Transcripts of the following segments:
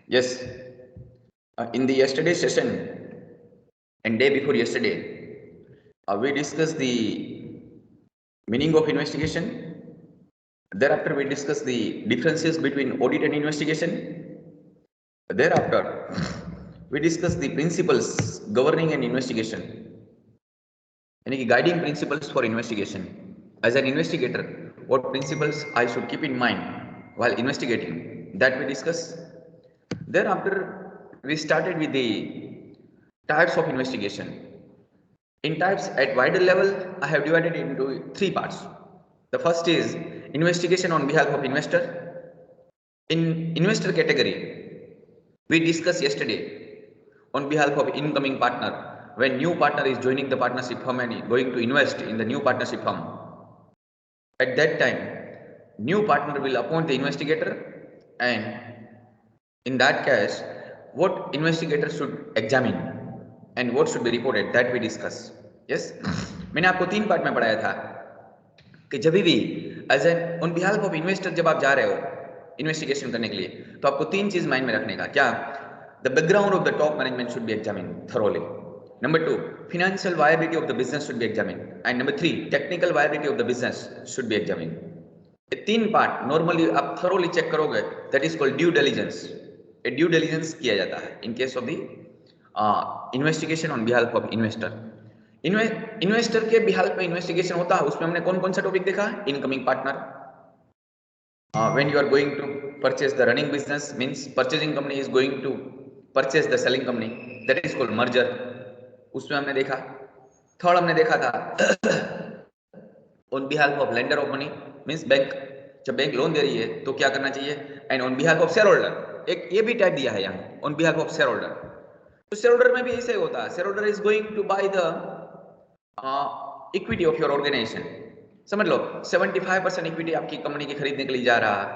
Yes, in the yesterday session and day before yesterday, we discussed the meaning of investigation. Thereafter, we discussed the differences between audit and investigation. Thereafter, we discussed the principles governing an investigation, any guiding principles for investigation. As an investigator, what principles I should keep in mind while investigating, that we discuss. Thereafter, we started with the types of investigation. In types at wider level, I have divided it into three parts. The first is investigation on behalf of investor. In investor category, we discussed yesterday on behalf of incoming partner. When new partner is joining the partnership firm and going to invest in the new partnership firm, at that time, new partner will appoint the investigator, and in that case, what investigator should examine and what should be reported, that we discuss. Yes, मैंने आपको 3 part में पढ़ाया था कि जब भी as an on behalf of investor जब आप जा रहे हो इन्वेस्टिगेशन करने के लिए, तो आपको 3 चीज माइंड में रखने का, क्या? The background of the top management should be examine thoroughly. Number 2, financial viability of the business should be examined, and number 3, technical viability of the business should be examined. ये 3 पार्ट नॉर्मली आप thoroughly check करोगे, that is called due diligence. Due diligence किया जाता है in case of the investigation on behalf of investor. Investor के behalf में investigation होता है, उसमें हमने कौन कौन सा टॉपिक देखा? Incoming partner. When you are going to purchase the running business, means purchasing company is going to purchase the selling company, that is called merger. उसमें हमने देखा. थर्ड हमने देखा था on behalf of lender of money, means bank. जब bank loan दे रही है तो क्या करना चाहिए? And on behalf of share holder, एक ये भी टाइप दिया है यहाँ, on behalf of share holder. तो शेयर होल्डर में भी ऐसे होता है, share holder is going to buy the equity of your organisation. समझ लो 75% इक्विटी आपकी कंपनी की खरीदने के लिए जा रहा है,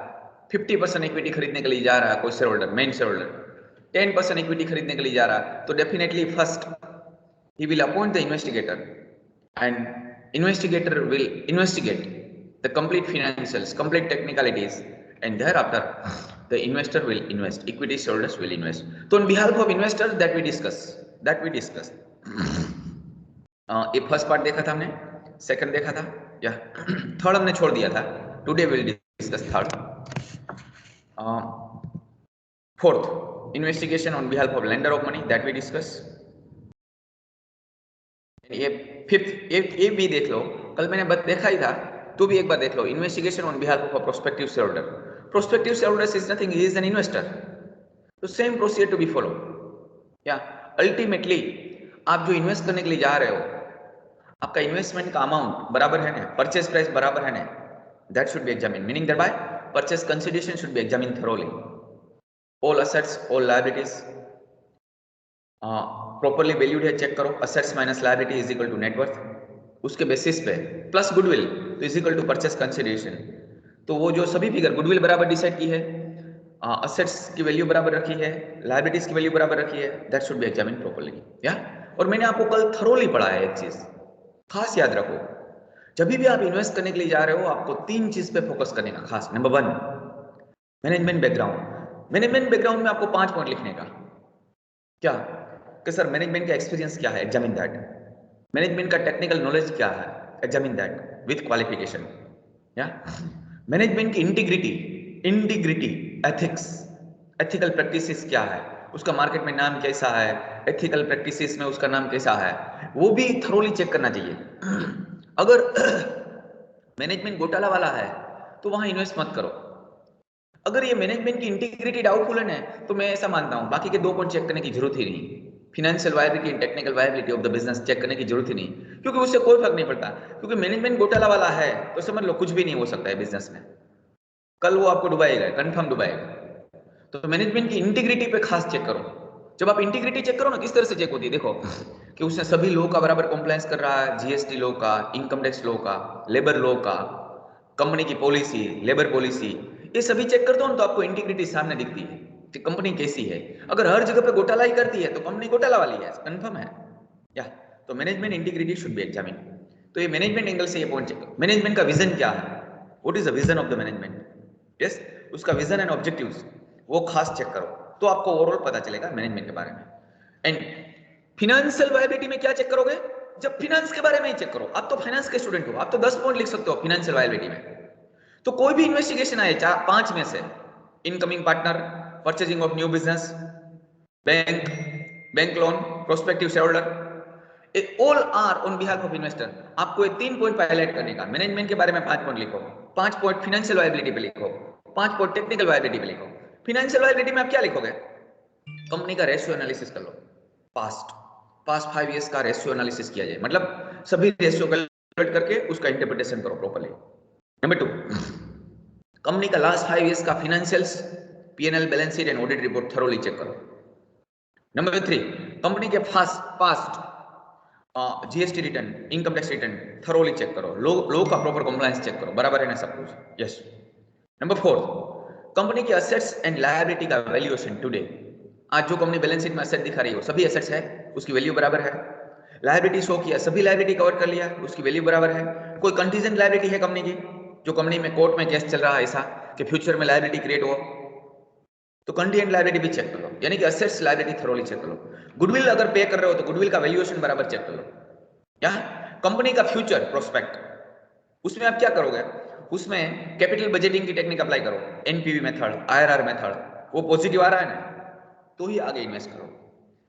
50% इक्विटी खरीदने के लिए जा रहा है कोई share holder, main share holder, 10% equity खरीदने के लिए जा रहा है, तो definitely first he will appoint the investigator, and investigator will investigate the complete financials, complete technicalities, and thereafter the investor will invest, equity shareholders will invest. So on behalf of investors, that we discuss. ये first part देखा था हमने, second देखा था, या third हमने छोड़ दिया था. Today will discuss third. Fourth, investigation on behalf of lender of money, that we discuss. ये फिफ्थ, ये भी देख लो, कल मैंने देखा ही था, तो भी एक बार देख लो. Investigation on behalf of prospective share holder. Prospective share holder is nothing, he is an investor. तो same procedure to be follow. या अल्टीमेटली आप जो इन्वेस्ट करने के लिए जा रहे हो, आपका इन्वेस्टमेंट का अमाउंट बराबर है ना, परचेज प्राइस बराबर है ना, that should be examine. Meaning that by purchase consideration should be examine thoroughly. All assets, all liabilities properly valued है, चेक करो. Assets minus liability is equal to net worth. उसके बेसिस पे प्लस गुडविल तो is equal to purchase consideration. तो वो जो सभी figure goodwill बराबर डिसाइड की है, असेट्स की वैल्यू बराबर रखी है, लायबिलिटीज की वैल्यू बराबर रखी है, that should be examine properly. या और मैंने आपको कल थरोली पढ़ा है, एक चीज खास याद रखो, जब भी आप इन्वेस्ट करने के लिए जा रहे हो, आपको 3 चीज पे फोकस करने का खास. Number 1, management background. Management background में आपको 5 पॉइंट लिखने का. क्या कि सर मैनेजमेंट का एक्सपीरियंस क्या है, एग्जामिन दैट. मैनेजमेंट का टेक्निकल नॉलेज क्या है, एग्जामिन दैट विथ क्वालिफिकेशन. या मैनेजमेंट की इंटीग्रिटी, एथिक्स, एथिकल प्रैक्टिसेस क्या है, उसका मार्केट में नाम कैसा है, एथिकल प्रैक्टिसेस में उसका नाम कैसा है, वो भी थरोली चेक करना चाहिए. अगर मैनेजमेंट घोटाला वाला है तो वहां इन्वेस्ट मत करो. अगर ये मैनेजमेंट की इंटीग्रिटी डाउटफुल है, तो मैं ऐसा मानता हूं बाकी के 2 पॉइंट चेक करने की जरूरत ही नहीं. Financial viability and technical viability of the business check करने की जरूरत ही नहीं, क्योंकि उससे कोई फर्क नहीं पड़ता. क्योंकि मैनेजमेंट घोटाला वाला है तो समझ लो कुछ भी नहीं हो सकता है बिजनेस में. कल वो आपको डुबाएगा, कंफर्म डुबाएगा. तो मैनेजमेंट की इंटीग्रिटी पे खास चेक करो. जब आप इंटीग्रिटी चेक करो ना, किस तरह से चेक होती है, देखो कि उसने सभी लॉ का बराबर कॉम्प्लायंस कर रहा है, जीएसटी लॉ का, इनकम टैक्स लॉ का, लेबर लॉ का, कंपनी की पॉलिसी, लेबर पॉलिसी, ये सभी चेक करते हो ना, तो आपको इंटीग्रिटी सामने दिखती है कि कंपनी कैसी है. अगर हर जगह पे घोटाला ही करती है तो कंपनी घोटाला वाली है, कंफर्म है. या तो management integrity should be examine. तो ये मैनेजमेंट एंगल से ये पॉइंट चेक करो. मैनेजमेंट का विजन क्या है, what is the vision of the management. Yes, उसका विजन एंड ऑब्जेक्टिव्स वो खास चेक करो, तो आपको ओवरऑल पता चलेगा मैनेजमेंट के बारे में। एंड फिनेंशियल वायबिलिटी में क्या चेक करोगे? जब फिनेंस के बारे में ही चेक करो। आप तो फाइनेंस के स्टूडेंट हो, आप तो 10 पॉइंट लिख सकते हो फिनेंशियल वायबिलिटी में। तो कोई भी इन्वेस्टिगेशन आए 5 में से, incoming partner, purchasing of new business, bank loan, prospective shareholder, all are on behalf of investor. आपको ये 3 पॉइंट हाईलाइट करने का। मैनेजमेंट के बारे में 5 पॉइंट लिखो, 5 पॉइंट फिनेंशियल वायबिलिटी पे लिखो, 5 पॉइंट टेक्निकल वायबिलिटी पे लिखो। फिनेंशियल वायबिलिटी में आप क्या लिखोगे? कंपनी का रेशियो एनालिसिस कर लो, पास्ट 5 इयर्स का रेशियो एनालिसिस किया जाए, मतलब सभी रेशियो कैलकुलेट करके उसका इंटरप्रिटेशन करो प्रॉपर्ली। नंबर 2, कंपनी का लास्ट 5 इयर्स का financials, P&L, balance sheet and audit report thoroughly check करो। नंबर 3, कंपनी के past GST return, income tax return thoroughly check करो, लो का प्रॉपर कंप्लायंस चेक करो, बराबर है ना सब कुछ। यस। नंबर 4, कंपनी के एसेट्स एंड लायबिलिटी का वैल्यूएशन टुडे। आज जो कंपनी बैलेंस शीट में एसेट दिखा रही है वो सभी एसेट्स है, उसकी वैल्यू बराबर है। लायबिलिटी शो किया, सभी लायबिलिटी कवर कर लिया, उसकी वैल्यू बराबर है। कोई कंटीजेंट लायबिलिटी है कंपनी की, जो कंपनी में कोर्ट में केस चल रहा है ऐसा कि फ्यूचर में लायबिलिटी क्रिएट हो, तो कंटीजेंट लायबिलिटी भी चेक कर लो, यानी कि एसेट्स लायबिलिटी थरोली चेक कर लो। गुडविल अगर पे कर रहे हो तो गुडविल का वैल्यूएशन बराबर चेक कर लो। या कंपनी का फ्यूचर प्रोस्पेक्ट, उसमें आप क्या करोगे? उसमें कैपिटल बजटिंग की टेक्निक अप्लाई करो, एनपीवी मेथड, IRR मेथड, वो पॉजिटिव आ रहा है ना तो ही आगे इन्वेस्ट करो।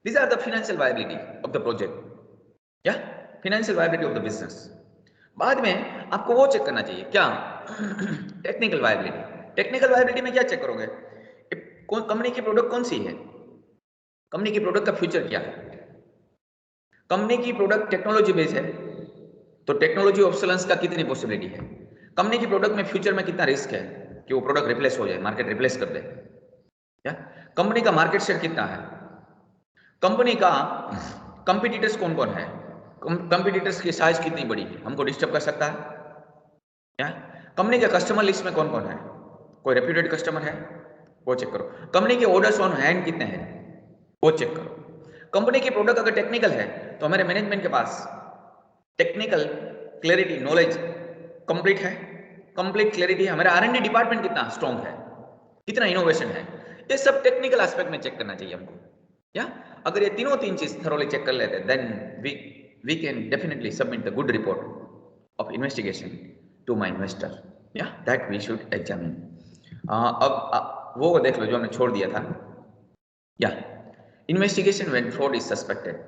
These are the financial viability of the project या financial viability of the business. बाद में आपको वो चेक करना चाहिए क्या? Technical viability. टेक्निकल वायबिलिटी में क्या चेक करोगे? कंपनी की प्रोडक्ट कौन सी है, कंपनी की प्रोडक्ट का फ्यूचर क्या है। कंपनी की प्रोडक्ट टेक्नोलॉजी बेस्ड है तो टेक्नोलॉजी ऑब्सोलेंस का कितनी पॉसिबिलिटी है। कंपनी की प्रोडक्ट में फ्यूचर में कितना रिस्क है कि वो प्रोडक्ट रिप्लेस हो जाए, मार्केट रिप्लेस कर दे। या कंपनी का मार्केट शेयर कितना है, कंपनी का कंपटीटर्स कौन कौन है, कंपटीटर्स की साइज कितनी बड़ी है, हमको डिस्टर्ब कर सकता है। या कंपनी के कस्टमर लिस्ट में कौन कौन है, कोई रेप्यूटेड कस्टमर है वो चेक करो। कंपनी के ऑर्डर्स ऑन हैंड कितने हैं वो चेक करो। कंपनी की प्रोडक्ट अगर टेक्निकल है तो हमारे मैनेजमेंट के पास टेक्निकल क्लैरिटी, नॉलेज कंप्लीट है, कंप्लीट क्लैरिटी है। हमारा R&D डिपार्टमेंट कितना स्ट्रॉन्ग है, कितना इनोवेशन है, ये सब टेक्निकल एस्पेक्ट में चेक करना चाहिए हमको। या अगर ये तीन चीज थरोली चेक कर लेते then we can definitely submit the good report of investigation to my investor, या दैट वी शुड एग्जामिन। अब वो देख लो जो हमने छोड़ दिया था। या investigation when fraud is suspected,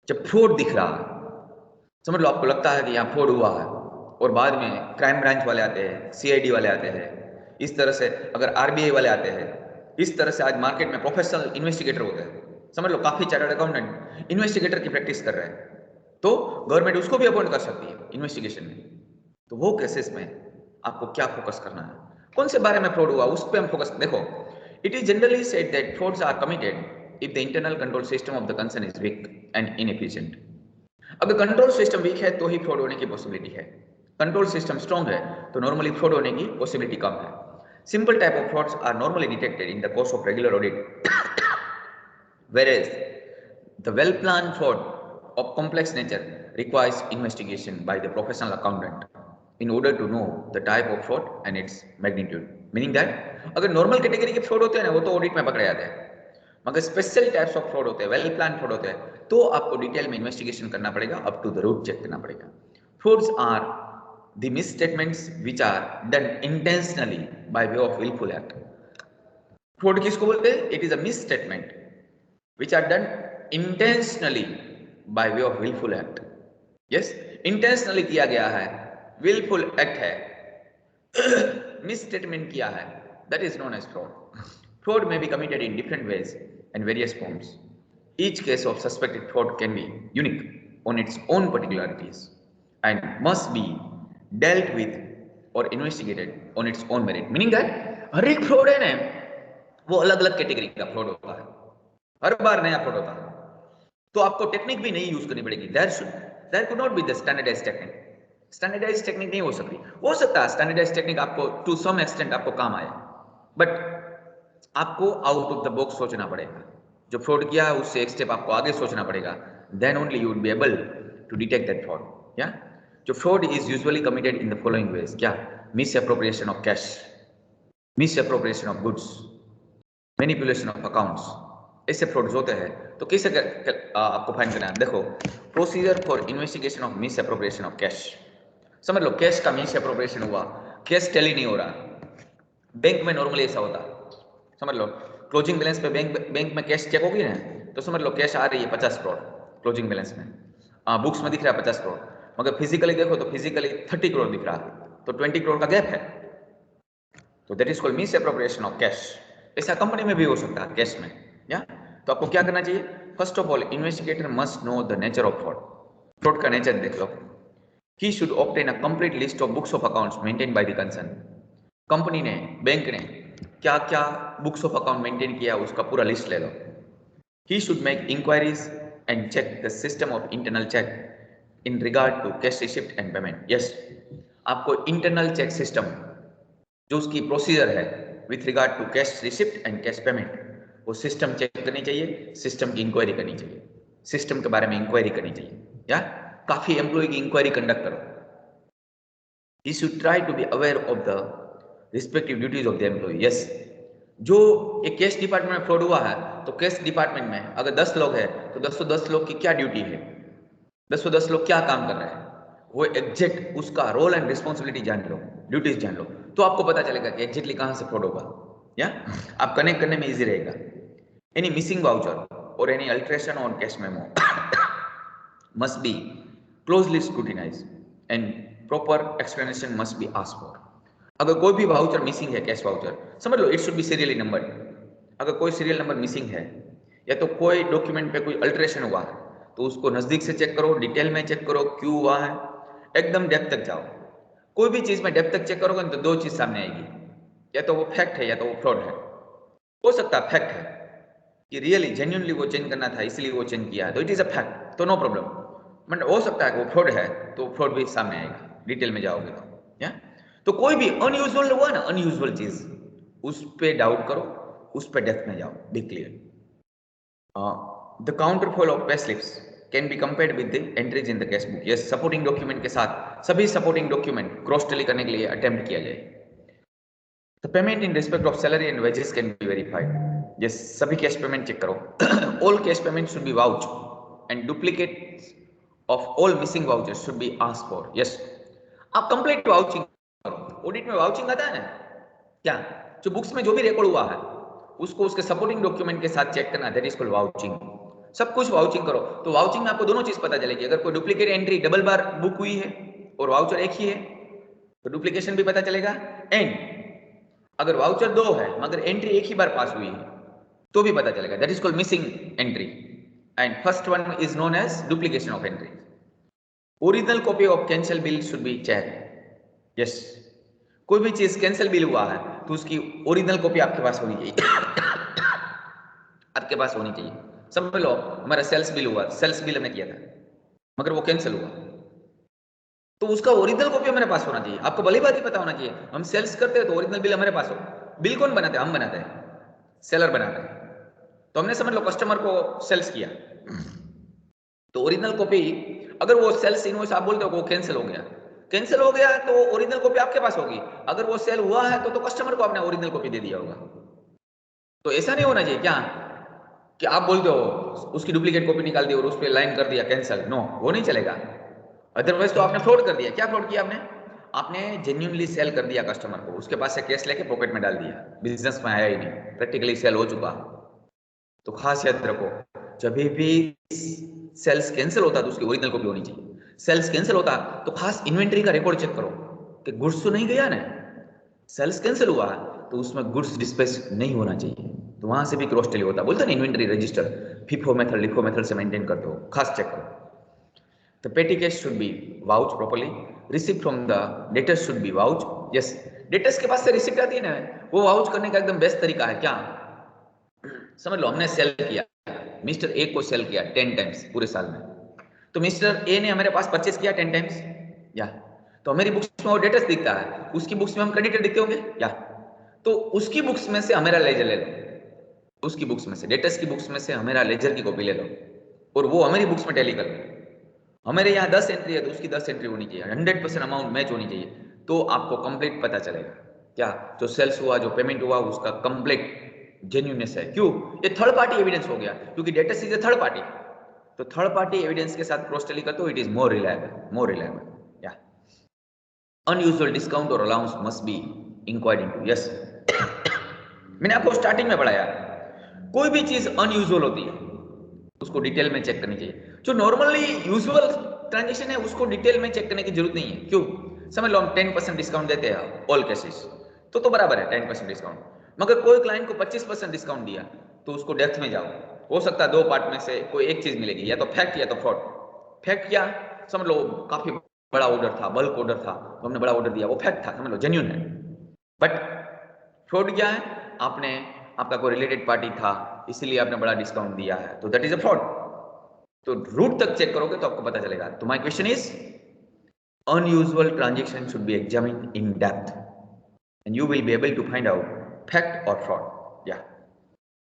जब फ्रॉड दिख रहा है, समझ लो आपको लगता है कि यहाँ फ्रॉड हुआ है और बाद में क्राइम ब्रांच वाले आते हैं, CID वाले आते हैं, इस तरह से अगर RBI वाले आते हैं, इस तरह से आज मार्केट में प्रोफेशनल इन्वेस्टिगेटर होते हैं। समझ लो काफी चार्टर्ड अकाउंटेंट इन्वेस्टिगेटर की प्रैक्टिस कर रहे हैं, तो गवर्नमेंट उसको भी अपॉइंट कर सकती है इन्वेस्टिगेशन में। तो वो केसेस में आपको क्या फोकस करना है, कौन से बारे में फ्रॉड हुआ उस पर हम फोकस। देखो, it is generally said that frauds are committed if the internal control system of the concern is weak and inefficient. अगर कंट्रोल सिस्टम वीक है तो ही फ्रॉड होने की पॉसिबिलिटी है, कंट्रोल सिस्टम स्ट्रॉन्ग है तो नॉर्मली फ्रॉड होने की पॉसिबिलिटी कम है। Simple type of frauds are normally detected in the course of regular audit, whereas the well planned fraud of complex nature requires investigation by the professional accountant in order to know the type of fraud and its magnitude, meaning that अगर normal category के fraud होते हैं ना वो तो audit में पकड़े जाते हैं, मगर स्पेशल टाइप्स ऑफ फ्रॉड होते हैं, वेल प्लान फ्रॉड होते हैं, तो आपको डिटेल में इन्वेस्टिगेशन करना पड़ेगा, up to the root check करना पड़ेगा। Frauds are the misstatements which are done intentionally by way of wilful act. Fraud किसको बोलते हैं? It is a misstatement which are done intentionally by way of wilful act. Yes, intentionally किया गया है, wilful act है, misstatement किया है, that is known as fraud. Fraud may be committed in different ways and various forms. Each case of suspected fraud can be unique on its own particularities and must be dealt with or investigated on its own merit. Meaning that हर एक fraud है ना वो अलग अलग category का fraud होता है, हर बार नया फ्रॉड होता है, तो आपको टेक्निक भी नहीं यूज करनी पड़ेगी। There could not be the standardized technique. Standardise technique नहीं हो सकती, हो सकता है स्टैंडर्डाइज टेक्निक आपको टू सम एक्सटेंट आपको काम आए, बट आपको आउट ऑफ द बॉक्स सोचना पड़ेगा। जो फ्रॉड किया है उससे एक स्टेप आपको आगे सोचना पड़ेगा, then only you would be able to detect that fraud. या जो fraud is usually committed in the following ways, क्या? Misappropriation of cash, misappropriation of goods, manipulation of accounts, ऐसे फ्रॉड्स होते हैं। तो कैसे आपको फाइंड करना है? देखो, procedure for investigation of misappropriation of cash. समझ लो कैश का मिस अप्रोप्रिएशन हुआ, कैश टैली नहीं हो रहा। बैंक में नॉर्मली ऐसा होता है, समझ लो क्लोजिंग बैलेंस पे बैंक में कैश चेक होगी ना, तो समझ लो कैश आ रही है 50 करोड़ क्लोजिंग बैलेंस में, बुक्स में दिख रहा है 50 करोड़, मगर फिजिकली देखो तो फिजिकली 30 करोड़ दिख रहा है, तो 20 करोड़ का गैप है, तो that is called miss appropriation of cash. ऐसा कंपनी में भी हो सकता है कैश में, या तो आपको क्या करना चाहिए? First of all investigator must know the nature of fraud. Fraud का नेचर देख लो। He should obtain a complete list of books of accounts maintain by the concern. Company ने, बैंक ने क्या क्या बुक्स ऑफ अकाउंट मेंटेन किया उसका पूरा लिस्ट ले लो। He should make inquiries and check the system of internal check in regard to cash receipt and payment. Yes, आपको इंटरनल चेक सिस्टम जो उसकी प्रोसीजर है with regard to cash receipt and cash payment, वो system check करनी चाहिए, system की inquiry करनी चाहिए, सिस्टम के बारे में इंक्वायरी करनी चाहिए, या काफी एम्प्लॉय की इंक्वायरी कंडक्ट करो। He should try to be aware of the respective duties of the employee. Yes, जो एक कैश डिपार्टमेंट में फ्रॉड हुआ है, तो कैश डिपार्टमेंट में अगर 10 लोग हैं तो 10 लोग की क्या ड्यूटी है, 10 लोग क्या काम कर रहे हैं, वो एग्जैक्ट उसका रोल एंड रिस्पॉन्सिबिलिटी जान लो, ड्यूटीज जान लो, तो आपको पता चलेगा कि एग्जैक्टली कहां से फ्रॉड होगा, या आप कनेक्ट करने में इजी रहेगा। एनी मिसिंग वाउचर और any alteration on cash memo must be closely scrutinized and proper explanation must be asked for. अगर कोई भी वाउचर मिसिंग है, कैश वाउचर, समझ लो it should be serially number. अगर कोई सीरियल नंबर मिसिंग है या तो कोई डॉक्यूमेंट पे कोई अल्टरेशन हुआ है, तो उसको नजदीक से चेक करो, डिटेल में चेक करो क्यों हुआ है, एकदम डेप्थ तक जाओ। कोई भी चीज में डेप्थ तक चेक करोगे तो दो चीज सामने आएगी, या तो वो फैक्ट है या तो वो फ्रॉड है। हो सकता है फैक्ट है कि रियली जेन्युइनली वो चेंज करना था इसलिए वो चेंज किया है, तो इट इज अ फैक्ट, तो नो प्रॉब्लम। बट हो सकता है कि वो फ्रॉड है, तो फ्रॉड भी सामने आएगा डिटेल में जाओगे तो, या तो कोई भी अनयूजुअल हुआ ना, अनयूजुअल चीज, उस पे डाउट करो, उस पे डेप्थ में जाओ, be clear. The counterfoil of pay slips can be compared with the entries in the cash book. Yes, supporting document के साथ सभी सपोर्टिंग डॉक्यूमेंट क्रॉस टैली करने के लिए अटेम्प्ट किया जाए। The payment in respect of salary and wages can be verified. Yes, सभी cash payment check करो। All cash payments should be vouched and duplicates of all missing vouchers should be asked for. Yes, आप complete vouching करो। Audit में vouching आता है ना, क्या जो बुक्स में जो भी रिकॉर्ड हुआ है उसको उसके सपोर्टिंग डॉक्यूमेंट के साथ चेक करना, दैट इज कॉल्ड वाउचिंग। सब कुछ वाउचिंग करो, तो वाउचिंग में आपको दोनों चीज पता चलेगी। अगर कोई डुप्लीकेट एंट्री डबल बार बुक हुई है और वाउचर एक ही है तो डुप्लीकेशन भी पता चलेगा, एंड अगर वाउचर दो है मगर एंट्री एक ही बार पास हुई है तो भी पता चलेगा, that is called missing entry, and first one is known as duplication of entry. Original copy of cancel bill should be check. Yes, कोई भी चीज कैंसिल बिल हुआ है तो उसकी ओरिजिनल कॉपी आपके पास होनी चाहिए। आपके पास होनी चाहिए। समझ लो हमारा सेल्स बिल हुआ, सेल्स बिल हमने किया था मगर वो कैंसिल हुआ, तो उसका ओरिजिनल कॉपी हमारे पास होना चाहिए। आपको भली बात ही पता होना चाहिए, हम सेल्स करते हैं तो ओरिजिनल बिल हमारे पास हो। बिल कौन बनाते हैं? हम बनाते हैं, सेलर बनाते हैं। तो हमने समझ लो कस्टमर को सेल्स किया, तो ओरिजिनल कॉपी, अगर वो सेल्स इनवॉइस आप बोलते हो वो कैंसिल हो गया, कैंसिल हो गया तो ओरिजिनल कॉपी आपके पास होगी। अगर वो सेल हुआ है तो कस्टमर को आपने ओरिजिनल कॉपी दे दिया होगा। तो ऐसा नहीं होना चाहिए क्या कि आप बोलते हो उसकी डुप्लीकेट कॉपी निकाल दी और उस पर लाइन कर दिया कैंसिल, नो, वो नहीं चलेगा। अदरवाइज तो आपने फ्रॉड कर दिया। क्या फ्रॉड किया आपने? आपने जेन्युइनली सेल कर दिया कस्टमर को, उसके पास से कैश लेके पॉकेट में डाल दिया, बिजनेस में आया ही नहीं, प्रैक्टिकली सेल हो चुका। तो खास याद रखो, जब भी सेल्स कैंसिल होता तो उसकी ओरिजिनल कॉपी होनी चाहिए। सेल्स कैंसिल होता तो खास इन्वेंटरी का रिकॉर्ड चेक करो कि गुड्स तो नहीं गया ना। सेल्स कैंसिल हुआ तो उसमें गुड्स डिस्पैच नहीं होना चाहिए, तो वहां से भी क्रॉस टेली होता। बोलते ना inventory register FIFO method LIFO method से मेंटेन करते हो, खास चेक करो। The petty cash should be vouched properly. Receipt from the debtors should be vouched. Yes, debtors के पास से रिसिप्ट आती है ना, वो वाउच करने का एकदम बेस्ट तरीका है। क्या समझ लो, हमने सेल किया, मिस्टर ए को सेल किया 10 टाइम्स पूरे साल में, तो मिस्टर ए ने हमारे पास परचेस किया 10 टाइम्स, या तो हमारी बुक्स में वो डेटर्स दिखता है, उसकी बुक्स में हम क्रेडिटर दिखते होंगे, या तो उसकी बुक्स में से हमारा लेजर ले लो, उसकी बुक्स में से, डेटर्स की बुक्स में से हमारा लेजर की कॉपी ले लो और वो हमारी बुक्स में टैली कर लो। हमारे यहाँ 10 एंट्री है तो उसकी 10 एंट्री होनी चाहिए, 100% अमाउंट मैच होनी चाहिए, तो आपको कंप्लीट पता चलेगा क्या जो सेल्स हुआ, जो पेमेंट हुआ, उसका कंप्लीट जेन्यूनेस है। क्यों? ये थर्ड पार्टी एविडेंस हो गया, क्योंकि data is a third party. तो थर्ड पार्टी एविडेंस के साथ क्रॉस टैली करते हो, इट इज मोर रिलायबल। या अनयूजुअल डिस्काउंट और allowance must be inquired into. Yes, मैंने आपको स्टार्टिंग में पढ़ाया, कोई भी चीज अनयूजुअल होती है उसको डिटेल में चेक करनी चाहिए। जो नॉर्मली यूजुअल ट्रांजेक्शन है उसको डिटेल में चेक करने की जरूरत नहीं है। क्यों? समझ लो हम 10% डिस्काउंट देते हैं ऑल केसेस, तो बराबर है 10% डिस्काउंट। मगर कोई क्लाइंट को 25% डिस्काउंट दिया तो उसको डेप्थ में जाओ, हो सकता है दो पार्ट में से कोई एक चीज मिलेगी, या तो फैक्ट या तो फ्रॉड। फैक्ट क्या? समझ लो काफी बड़ा ऑर्डर था, बल्क ऑर्डर था, तो हमने बड़ा ऑर्डर दिया, वो फैक्ट था, समझ लो जेन्युइन है। बट फ्रॉड क्या है? आपने, आपका कोई रिलेटेड पार्टी था इसलिए आपने बड़ा डिस्काउंट दिया है, तो दैट इज अ फ्रॉड। तो रूट तक चेक करोगे तो आपको पता चलेगा। तो my question is, unusual transaction should be examined in depth and you will be able to find out fact or fraud. Yeah,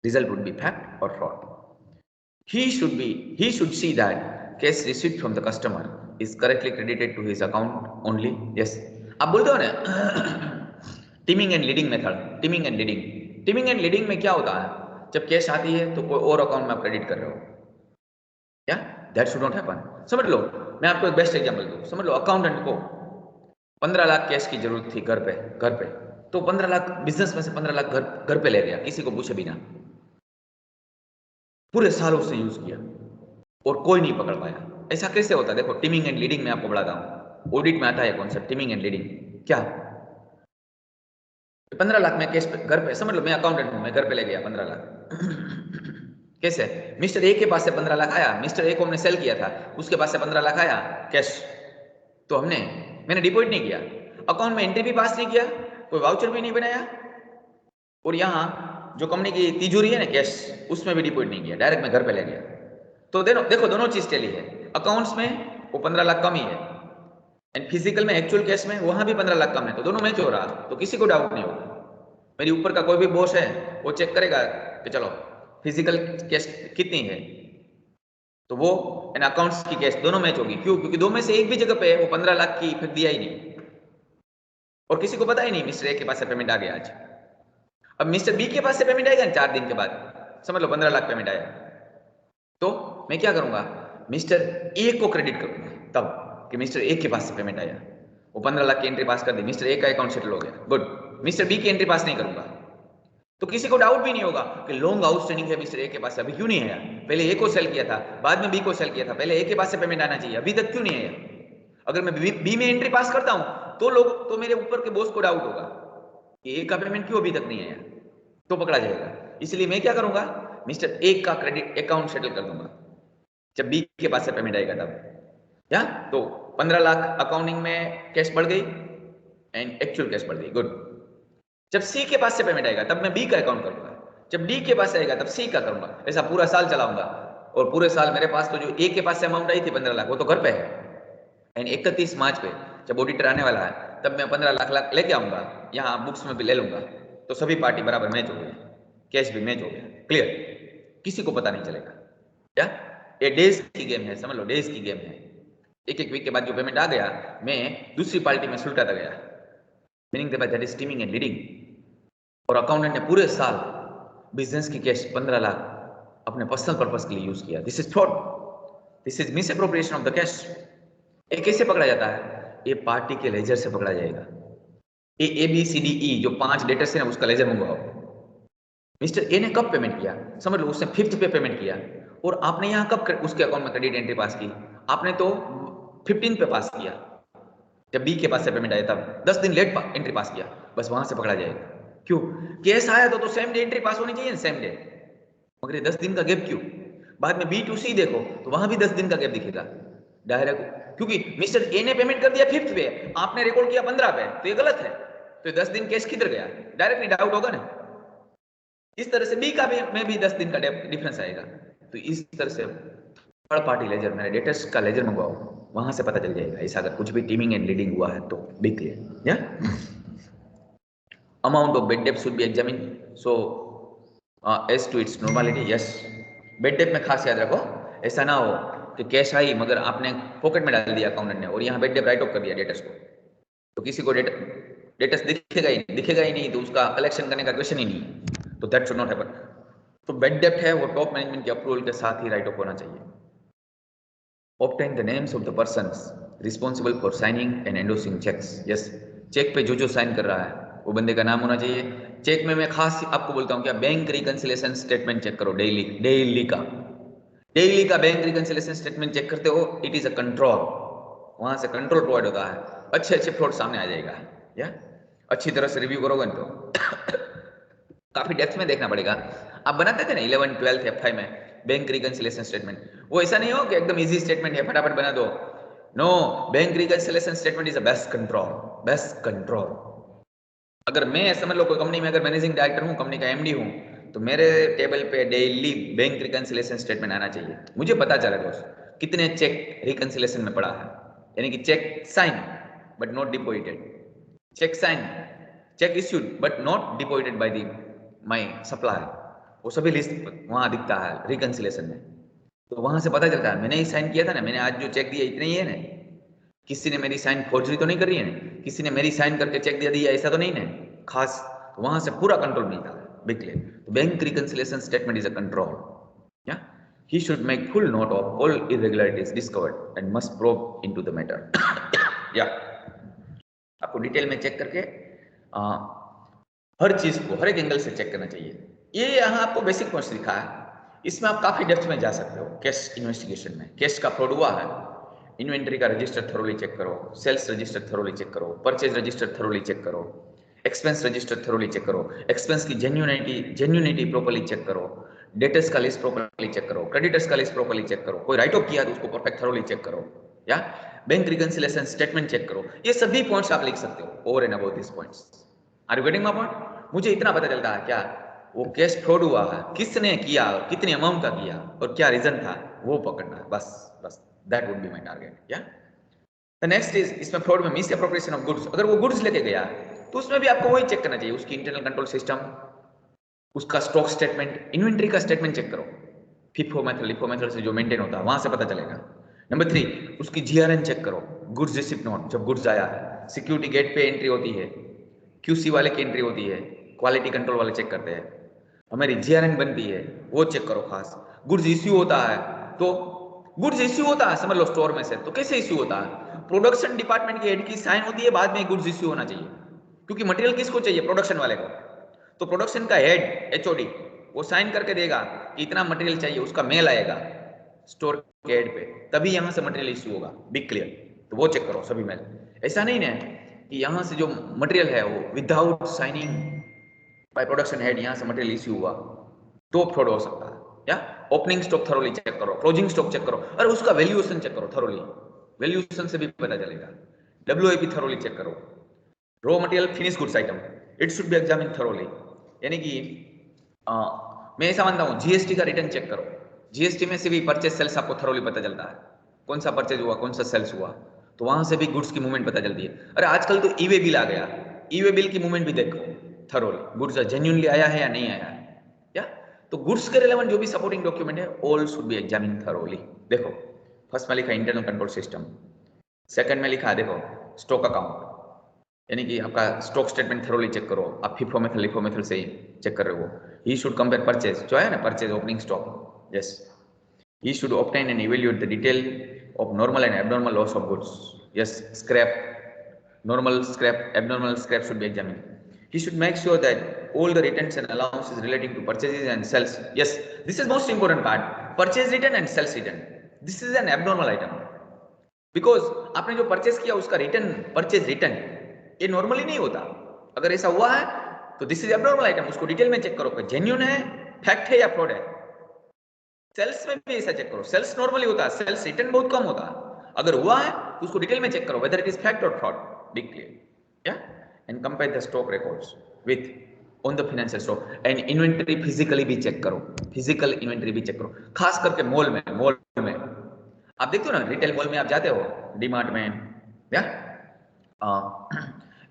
result would be fact or fraud. He should see that cash received from the customer is correctly credited to his account only. Yes, आप बोलते हो ना teeming and leading method, teeming and leading में क्या होता है, जब cash आती है तो कोई और अकाउंट में आप क्रेडिट कर रहे हो, क्या? That should not happen. समझ लो, मैं आपको एक बेस्ट एग्जांपल दूं। समझ लो अकाउंटेंट को 15 लाख कैश की जरूरत थी घर पे, तो 15 लाख बिजनेस में से 15 लाख घर पे ले गया, किसी को पूछे बिना, पूरे साल उसने यूज किया और कोई नहीं पकड़ पाया। ऐसा कैसे होता है? देखो, टीमिंग एंड लीडिंग में आपको बताता हूं, ऑडिट में आता है कॉन्सेप्ट टीमिंग एंड लीडिंग। क्या? 15 लाख में कैश घर पे, समझ लो मैं अकाउंटेंट हूं, मैं घर पे ले गया 15 लाख कैसे? मिस्टर ए के पास से 15 लाख आया, मिस्टर ए को हमने सेल किया था, उसके पास से 15 लाख आया कैश, तो मैंने डिपॉजिट नहीं किया, अकाउंट में एंट्री भी पास नहीं किया, कोई वाउचर भी नहीं बनाया, और यहाँ जो कंपनी की तिजोरी है ना कैश, उसमें भी डिपॉजिट नहीं किया, डायरेक्ट मैं घर पे ले गया। तो देखो दोनों चीज टैली है। अकाउंट्स में वो 15 लाख कम ही है, एंड फिजिकल में एक्चुअल कैश में वहां भी 15 लाख कम है, तो दोनों मैच हो रहा, तो किसी को डाउट नहीं होगा। मेरी ऊपर का कोई भी बॉस है वो चेक करेगा कि चलो फिजिकल कैश कितनी है, तो वो एंड अकाउंट्स की कैश दोनों मैच होगी। क्यों? क्योंकि दो में से एक भी जगह पे वो 15 लाख की फिर दिया ही नहीं, और किसी को पता ही नहीं मिस्टर ए के पास से पेमेंट आ गया आज। अब मिस्टर बी के पास से पेमेंट आएगा 4 दिन के बाद, समझ लो 15 लाख पेमेंट आया, तो मैं क्या करूंगा? मिस्टर ए को क्रेडिट करूंगा तब कि मिस्टर ए के पास से पेमेंट आया, वो 15 लाख की एंट्री पास कर दी, मिस्टर ए का अकाउंट सेटल हो गया, गुड। मिस्टर बी की एंट्री पास नहीं करूंगा, तो किसी को डाउट भी नहीं होगा कि लॉन्ग आउटस्टैंडिंग है मिस्टर ए के पास, अभी क्यों नहीं आया? पहले ए को सेल किया था, बाद में बी को सेल किया था, पहले ए के पास से पेमेंट आना चाहिए, अभी तक क्यों नहीं आया? अगर मैं बी में एंट्री पास करता हूं तो मेरे ऊपर के बॉस को डाउट होगा कि ए का पेमेंट क्यों अभी तक नहीं आया, तो पकड़ा जाएगा। इसलिए मैं क्या करूंगा? मिस्टर ए का क्रेडिट अकाउंट सेटल कर दूंगा जब बी के पास से पेमेंट आएगा तब। या तो 15 लाख अकाउंटिंग में कैश बढ़ गई एंड एक्चुअल कैश बढ़ गई, गुड। जब सी के पास से पेमेंट आएगा तब मैं बी का अकाउंट करूंगा, जब डी के पास आएगा तब सी का करूंगा, ऐसा पूरा साल चलाऊंगा। और पूरे साल मेरे पास तो जो ए के पास से अमाउंट आई थी 15 लाख वो तो घर पे है, एंड 31 मार्च पे जब ऑडिटर आने वाला है तब मैं 15 लाख लेके आऊंगा, यहाँ बुक्स में भी ले लूंगा, तो सभी पार्टी बराबर मैच हो गई, कैश भी मैच हो गया, क्लियर, किसी को पता नहीं चलेगा। क्या? ये डेज की गेम है, समझ लो डेज की गेम है। एक वीक के बाद जो पेमेंट आ गया मैं दूसरी पार्टी में सुलटाता गया, meaning that is teeming and leading. और अकाउंटेंट ने पूरे साल बिजनेस की कैश 15 लाख अपने पर्सनल पर्पस के लिए यूज किया, this is fraud, this is miss appropriation of the cash. ये कैसे पकड़ा जाता है? ये पार्टी के लेजर से पकड़ा जाएगा। A B C D E जो 5 डेटर्स है ना उसका लेजर मंगवाओ। मिस्टर ए ने कब पेमेंट किया? समझ लो उसने 5th पे पेमेंट किया, और आपने यहाँ कब उसके अकाउंट में क्रेडिट एंट्री पास की? आपने तो 15 पे पास किया, जब बी के पास से पेमेंट आया तब 10 दिन लेट एंट्री पास किया, बस वहां से पकड़ा जाएगा। क्यों? केस आया तो सेम डे एंट्री पास होनी चाहिए, सेम डे, मगर ये 10 दिन का गैप क्यों? बाद में बी टू सी देखो तो वहां भी 10 दिन का गैप दिखेगा डायरेक्ट, क्योंकि मिस्टर ए ने पेमेंट कर दिया 5th पे, आपने रिकॉर्ड किया 15 पे, तो ये गलत है, तो 10 दिन केस किधर गया? डायरेक्ट नहीं डाउट होगा ना। इस तरह से बी का में भी 10 दिन का डिफरेंस आएगा। तो इस तरह से थर्ड पार्टी लेजर, मेरे डेटर्स का लेजर मंगवाओ, वहां से पता चल जाएगा ऐसा अगर कुछ भी टीमिंग एंड लीडिंग हुआ है तो। Be clear? या amount of bad debt should be examined so as to its normality. yes, bad debt में खास याद रखो, ऐसा ना हो कि कैश आई मगर आपने पॉकेट में डाल दिया अकाउंटेंट ने, और यहाँ bad debt राइट ऑफ कर दिया डेटर्स को, तो किसी को डेटस दिखेगा ही नहीं, तो उसका कलेक्शन करने का क्वेश्चन ही नहीं है, तो दैट शुड नॉट हैपन। तो बेड डेप्ट है वो टॉप मैनेजमेंट के अप्रूवल के साथ ही राइट ऑफ होना चाहिए। Obtain the names of the persons responsible for signing and endorsing cheques. Yes, cheque पे जो साइन कर रहा है वो बंदे का नाम होना चाहिए। चेक में मैं खास आपको बोलता हूँ क्या, बैंक रिकंसिलेशन स्टेटमेंट चेक करो, डेली का बैंक रिकंसिलेशन स्टेटमेंट चेक करते हो, इट इज अ कंट्रोल, वहां से कंट्रोल प्रोवाइड होता है, अच्छे फ्रॉड सामने आ जाएगा। या अच्छी तरह से रिव्यू करोगे तो काफी डेप्थ में देखना पड़ेगा। आप बनाते थे ना 11 12 F5 में बैंक रिकंसिलेशन स्टेटमेंट, वो ऐसा नहीं हो कि एकदम इजी स्टेटमेंट है फटाफट बना दो। No, bank reconciliation statement is a best control. अगर मैं समझ लो कोई कंपनी में अगर मैनेजिंग डायरेक्टर हूँ, कंपनी का एमडी हूँ, तो मेरे टेबल पे डेली बैंक रिकंसिलेशन स्टेटमेंट आना चाहिए। मुझे पता चले दोस्त कितने चेक रिकंसिलेशन में पड़ा है, यानी कि cheque sign but not deposited, cheque sign, cheque issued but not deposited by the my supplier, वो सभी लिस्ट वहां दिखता है रिकंसिलेशन में। तो वहां से पता चलता है मैंने ही साइन किया था ना, मैंने आज जो चेक दिया इतने ही है ना, किसी ने मेरी साइन फोर्जरी तो नहीं करी है ना, किसी ने मेरी साइन करके चेक दे दिया ऐसा तो नहीं ना खास। तो वहां से पूरा कंट्रोल मिलता है, बिग क्लियर। तो bank reconciliation statement is a control. या he should make full note of all irregularities discovered and must probe into the matter. या आपको डिटेल में चेक करके हर चीज को हर एक एंगल से चेक करना चाहिए। ये यहाँ आपको बेसिक पॉइंट्स लिखा है, इसमें आप काफी डेप्थ में जा सकते हो। केस इन्वेस्टिगेशन में केस का फ्रॉड हुआ है, इन्वेंटरी का रजिस्टर थरोली चेक करो, सेल्स रजिस्टर थरोली चेक करो, परचेज रजिस्टर थरोली चेक करो, एक्सपेंस रजिस्टर थरोली चेक करो, एक्सपेंस की जेन्युइनिटी प्रॉपर्ली चेक करो, डेटर्स का लिस्ट प्रॉपर्ली चेक करो, क्रेडिटर्स का लिस्ट प्रॉपर्ली चेक करो, कोई राइट ऑफ किया तो उसको परफेक्ट थरोली चेक करो, या बैंक रिकंसिलेशन स्टेटमेंट चेक करो। ये सभी पॉइंट्स आप लिख सकते हो over and about this points. Are you getting my point? मुझे इतना पता चलता है क्या वो कैश फ्रॉड हुआ है, किसने किया, कितने अमाउंट का किया और क्या रीजन था, वो पकड़ना है बस that would be my target. या द नेक्स्ट इज, इसमें फ्रॉड में मिस एप्रोप्रिएशन ऑफ गुड्स, अगर वो गुड्स लेके गया तो उसमें भी आपको वही चेक करना चाहिए, उसकी इंटरनल कंट्रोल सिस्टम, उसका स्टॉक स्टेटमेंट, इन्वेंटरी का स्टेटमेंट चेक करो, फिफो मेथड से जो मेंटेन होता है वहां से पता चलेगा। नंबर 3, उसकी जीआरएन चेक करो, गुड्स रिसिप्ट नोट, जब गुड्स आया है, सिक्योरिटी गेट पे एंट्री होती है, क्यूसी वाले की एंट्री होती है, क्वालिटी कंट्रोल वाले चेक करते हैं, हमारी जीआरएन बनती है वो चेक करो खास। गुड्स इश्यू होता है तो गुड्स इश्यू होता है समझ लो स्टोर में से, तो कैसे इश्यू होता है, प्रोडक्शन डिपार्टमेंट की हेड की साइन होती है, बाद में गुड्स इश्यू होना चाहिए, क्योंकि मटेरियल किसको चाहिए, प्रोडक्शन वाले को। तो प्रोडक्शन का हेड एचओडी वो साइन करके देगा कि इतना मटेरियल चाहिए, उसका मेल आएगा स्टोर के हेड पे, तभी यहां से मटेरियल इश्यू होगा, बिग क्लियर। तो वो चेक करो सभी मेल। ऐसा नहीं ना कि यहां से जो मटेरियल है वो without signing by production head यहां से मटेरियल इश्यू हुआ तो फ्रॉड हो सकता है। या ओपनिंग स्टॉक थरोली चेक करो, क्लोजिंग स्टॉक चेक करो, और उसका वैल्यूएशन चेक करो थरोली, वैल्यूएशन से भी पता चलेगा। डब्ल्यूआईपी थरोली चेक करो, raw material finish goods item, it should be examine thoroughly. यानी कि मैं ऐसा मानता हूँ जीएसटी का रिटर्न चेक करो, जीएसटी में से भी परचेज सेल्स आपको थरोली पता चलता है, कौन सा परचेज हुआ कौन सा सेल्स हुआ, तो वहां से भी गुड्स की मूवमेंट पता चलती है। अरे आजकल तो ई वे बिल आ गया, ई वे बिल की मूवमेंट भी देखो थरोली, गुड्स जेन्युइनली आया है या नहीं आया है। या तो गुड्स के रिलेवेंट जो भी सपोर्टिंग डॉक्यूमेंट है all should be examine thoroughly. देखो फर्स्ट में लिखा इंटरनल कंट्रोल सिस्टम, सेकंड में लिखा देखो स्टॉक अकाउंट, यानी कि आपका स्टॉक स्टेटमेंट थरोली चेक करो, आप फिफो मेथड से ही चेक कर रहे हो। ही शुड कंपेयर परचेज, जो है ना purchase opening stock, yes. He should obtain and evaluate the detail of normal and abnormal loss of goods, yes. Scrap, normal scrap, abnormal scrap should be examined. He should make sure that all the returns and allowances relating to purchases and sales, yes, this is most important part, purchase return and sales return, this is an abnormal item, because आपने जो purchase किया उसका return, purchase return ये normally नहीं होता, अगर ऐसा हुआ है तो दिस इज एब्नॉर्मल आइटम, उसको डिटेल में चेक करो कि जेन्युइन है, फैक्ट है या फ्रॉड है। सेल्स में भी ऐसा चेक करो, सेल्स नॉर्मली होता है, सेल्स रिटर्न बहुत कम होता है, अगर हुआ है तो उसको डिटेल में चेक करो वेदर इट इज फैक्ट और फ्रॉड, बी क्लियर। या and compare the stock records with on the financial stock and inventory physically भी चेक करो, फिजिकल इन्वेंटरी भी चेक करो, खास करके मॉल में आप देखते हो ना, रिटेल मॉल में आप जाते हो, डीमार्ट में या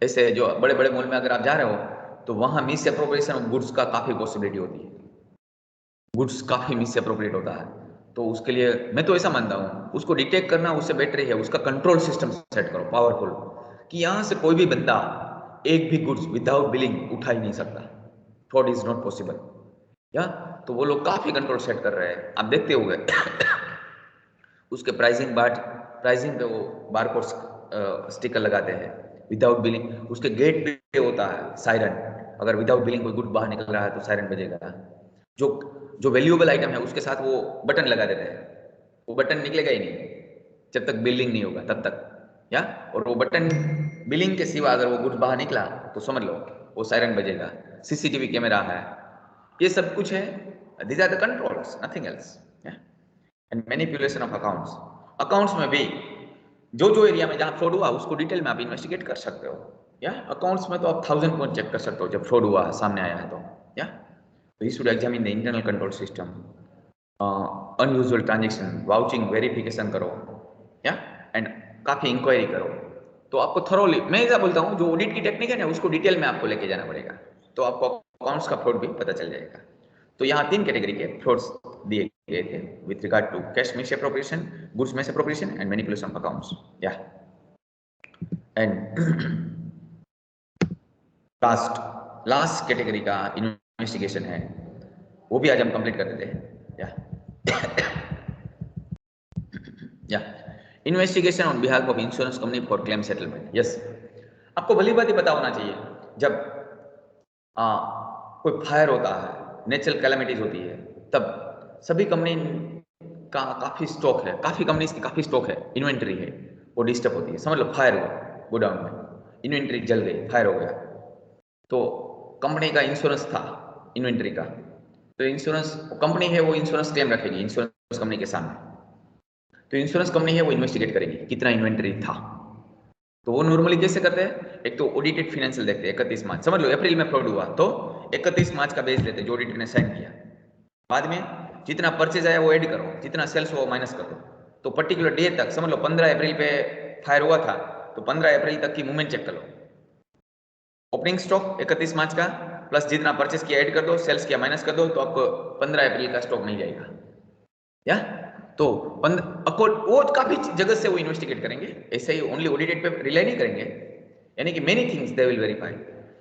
ऐसे जो बड़े बड़े मॉल में अगर आप जा रहे हो तो वहां मिस एप्रोप्रिएशन ऑफ गुड्स का काफी पॉसिबिलिटी होती है, गुड्स काफी मिस एप्रोप्रिएट होता है। तो उसके लिए मैं तो ऐसा मानता हूँ उसको डिटेक्ट करना उससे बेटर है उसका कंट्रोल सिस्टम सेट करो पावरफुल, कि यहाँ से कोई भी बंदा एक भी गुड्स विदाउट बिलिंग उठा ही नहीं सकता, फ्रॉड इज नॉट पॉसिबल। या तो वो लोग काफी कंट्रोल सेट कर रहे हैं, आप देखते होंगे उसके प्राइसिंग पे वो बारकोड स्टिकर लगाते हैं विदाउट बिलिंग। उसके गेट पे होता है सायरन, अगर विदाउट बिलिंग कोई गुड बाहर निकल रहा है तो सायरन बजेगा। जो जो वैल्यूएबल आइटम है उसके साथ वो बटन लगा देते हैं, वो बटन निकलेगा ही नहीं जब तक बिलिंग नहीं होगा तब तक। या और वो बटन बिलिंग के सिवा अगर वो गुड्स बाहर निकला तो समझ लो वो सायरन बजेगा। सीसीटीवी कैमरा है, ये सब कुछ है। These are the controls, nothing else. And manipulation of accounts, accounts में भी जो एरिया में जहां फ्रॉड हुआ उसको डिटेल में आप इन्वेस्टिगेट कर सकते हो। या अकाउंट्स में तो आप 1000 पॉइंट चेक कर सकते हो जब फ्रॉड हुआ है, सामने आया है तो। या he should examine the internal control system, unusual transaction, vouching verification करो। या एंड काफी इंक्वायरी करो। तो आपको थरोली, मैं ऐसा बोलता हूँ जो ऑडिट की टेक्निक है ना उसको डिटेल में आपको लेके जाना पड़ेगा, तो आपको अकाउंट्स का फ्रॉड भी पता चल जाएगा। तो यहाँ 3 कैटेगरी के फ्रॉड्स दिए गए थे with regard to cash misappropriation, goods misappropriation and manipulation of accounts. या एंड लास्ट कैटेगरी का इन्वेस्टिगेशन है, वो भी आज हम कंप्लीट कर देते हैं। या investigation on behalf of insurance company for claim settlement. Yes, आपको भली बात ही पता होना चाहिए जब कोई फायर होता है, नेचुरल कैलेमिटीज होती है, तब सभी कंपनी का काफी स्टॉक है, काफी कंपनीज की काफी स्टॉक है, इन्वेंट्री है, वो डिस्टर्ब होती है। समझ लो फायर हुआ गोडाउन में, इन्वेंट्री जल गई, फायर हो गया, तो कंपनी का इंश्योरेंस था इन्वेंट्री का, तो इंश्योरेंस कंपनी है वो इंश्योरेंस क्लेम रखेगी इंश्योरेंस कंपनी के सामने। तो इंश्योरेंस कंपनी है वो इन्वेस्टिगेट करेगी कितना इन्वेंट्री था। तो वो नॉर्मली कैसे करते हैं, एक तो ऑडिटेड फाइनेंशियल देखते हैं 31 मार्च, समझ लो अप्रैल में फ्रॉड हुआ तो 31 मार्च का बेस लेते हैं जो ऑडिटर ने साइन किया। बाद में जितना परचेज आया वो ऐड करो, जितना सेल्स हुआ माइनस कर दो। तो पर्टिकुलर डे तक समझ लो 15 अप्रैल पे फायर हुआ था, तो 15 अप्रैल तक की मूवमेंट चेक कर लो। ओपनिंग स्टॉक 31 मार्च का प्लस जितना परचेज किया ऐड कर दो, सेल्स किया माइनस कर दो, तो आपको 15 अप्रैल का स्टॉक नहीं जाएगा। या तो वो काफी जगह से वो इन्वेस्टिगेट करेंगे, ऐसे ही ओनली ऑडिटेड पे रिलाई नहीं करेंगे, यानी कि many things they will verify.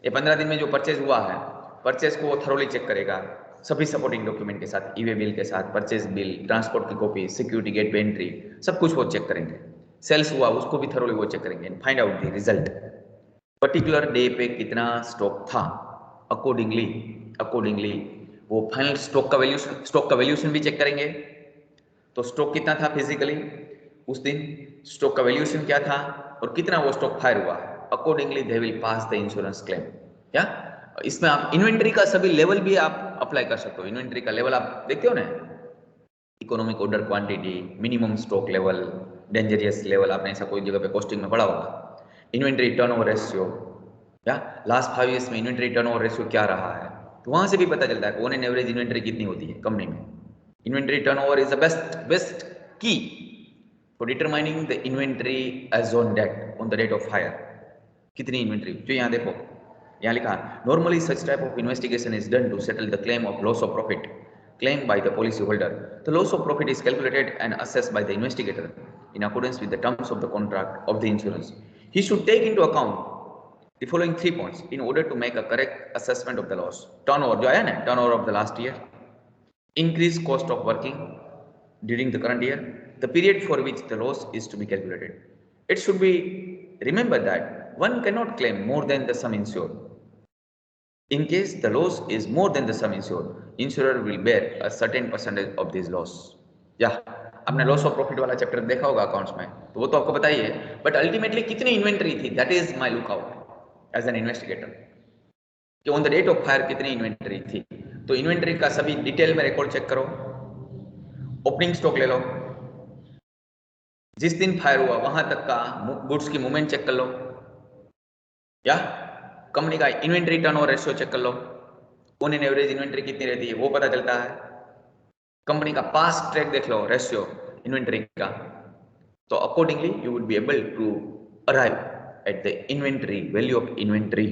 ये 15 दिन में जो परचेज हुआ है, परचेज को वो थरोली चेक करेगा सभी सपोर्टिंग डॉक्यूमेंट के साथ, ईवे बिल के साथ, परचेज बिल, ट्रांसपोर्ट की कॉपी, सिक्योरिटी गेट पे एंट्री, सब कुछ वो चेक करेंगे। सेल्स हुआ उसको भी थरोली वो चेक करेंगे and find out the result, particular day पे कितना स्टॉक था। अकॉर्डिंगली वो फाइनल स्टॉक का वैल्यूएशन भी चेक करेंगे। तो स्टॉक कितना था फिजिकली उस दिन, स्टॉक का वैल्यूएशन क्या था और कितना वो स्टॉक फायर हुआ, accordingly they will pass the insurance claim. या इसमें आप इन्वेंट्री का सभी लेवल भी आप अप्लाई कर सकते हो। इन्वेंट्री का लेवल आप देखते हो ना, economic order quantity, minimum stock level, dangerous level, आपने ऐसा कोई जगह पे कॉस्टिंग में पढ़ा होगा। इन्वेंट्री टर्नओवर रेशियो, या लास्ट 5 ईयर्स में इन्वेंट्री टर्नओवर रेशियो क्या रहा है, तो वहां से भी पता चलता है ऑन एन एवरेज इन्वेंट्री कितनी होती है कंपनी में। Inventory turnover is the best key for determining the inventory as on the date of hire. कितनी इन्वेंट्री, जो यहाँ देखो यहाँ लिखा, normally such type of investigation is done to settle the claim of loss of profit claimed by the policy holder. The loss of profit is calculated and assessed by the investigator in accordance with the terms of the contract of the insurance. He should take into account the following 3 points in order to make a correct assessment of the loss. Turnover जो आया ना, turnover of the last year, increased cost of working during the current year, the period for which the loss is to be calculated. It should be remembered that one cannot claim more than the sum insured. In case the loss is more than the sum insured, insurer will bear a certain percentage of this loss. या आपने loss of profit वाला chapter देखा होगा accounts में, तो वो तो आपको पता ही है, बट अल्टीमेटली कितनी इन्वेंट्री थी, that is my lookout as an investigator, कि on the date of fire कितनी इन्वेंट्री थी। तो इन्वेंट्री का सभी डिटेल में रिकॉर्ड चेक करो, ओपनिंग स्टॉक ले लो, जिस दिन फायर हुआ वहां तक का गुड्स की मूवमेंट चेक कर लो, या कंपनी का इन्वेंट्री टर्नओवर रेशियो चेक कर लो, ऑन एन एवरेज इन्वेंट्री कितनी रहती है वो पता चलता है। कंपनी का पास्ट ट्रैक देख लो रेशियो इन्वेंट्री का, तो accordingly you would be able to arrive at the inventory value of inventory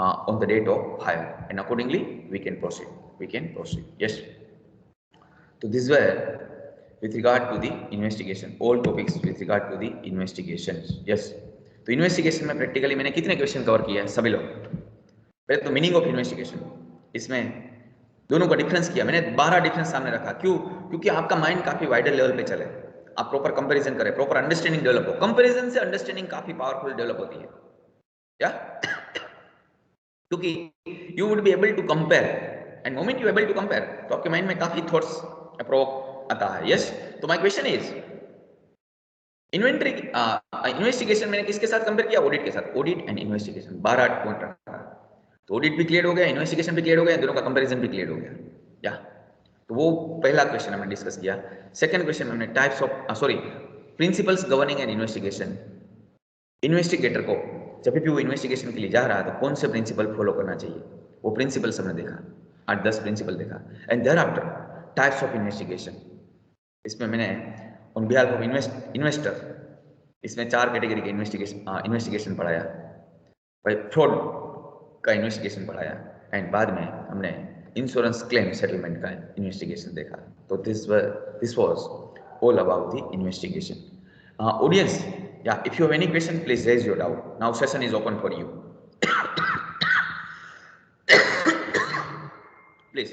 on the date of hire, and accordingly we can proceed. Yes, so this were with regard to the investigation, all topics with regard to the investigations. Yes, तो investigation में practically मैंने कितने question cover किए हैं सभी लोग? पहले तो मीनिंग ऑफ इन्वेस्टिगेशन, इसमें दोनों का डिफरेंस किया मैंने, 12 डिफरेंस सामने रखा। क्यों? क्योंकि आपका माइंड काफी वाइडर लेवल पे चले, आप प्रॉपर कंपैरिजन करें, प्रॉपर अंडरस्टैंडिंग डेवलप हो। कंपैरिजन से अंडरस्टैंडिंग काफी पावरफुल डेवलप होती है, क्या? क्योंकि you would be able to compare, and moment you able to compare तो आपके माइंड में काफी थॉट्स प्रोवोक आता है। यस, तो my question is, inventory investigation मैंने किसके साथ कंपेयर किया? ऑडिट के साथ। ऑडिट एंड इन्वेस्टिगेशन 12 पॉइंट रखा, तो ऑडिट भी क्लियर हो गया, इन्वेस्टिगेशन भी क्लियर हो गया, दोनों का कंपैरिजन भी क्लियर हो गया। या तो वो पहला क्वेश्चन हमने डिस्कस किया। सेकंड क्वेश्चन में हमने types of principles governing and investigation. Investigator को जब भी वो इन्वेस्टिगेशन के लिए जा रहा है तो कौन से प्रिंसिपल फॉलो करना चाहिए, वो प्रिंसिपल्स हमने देखा, 8-10 प्रिंसिपल देखा। And thereafter types of investigation, इसमें मैंने ऑन बिहाफ ऑफ इन्वेस्टर इसमें 4 कैटेगरी के इन्वेस्टिगेशन पढ़ाया, भाई फ्रॉड का इन्वेस्टिगेशन पढ़ाया, एंड बाद में हमने इंश्योरेंस क्लेम सेटलमेंट का इन्वेस्टिगेशन देखा। तो this was all about the investigation. Audience, yeah, if you have any question, please raise your doubt. Now session is open for you. Please.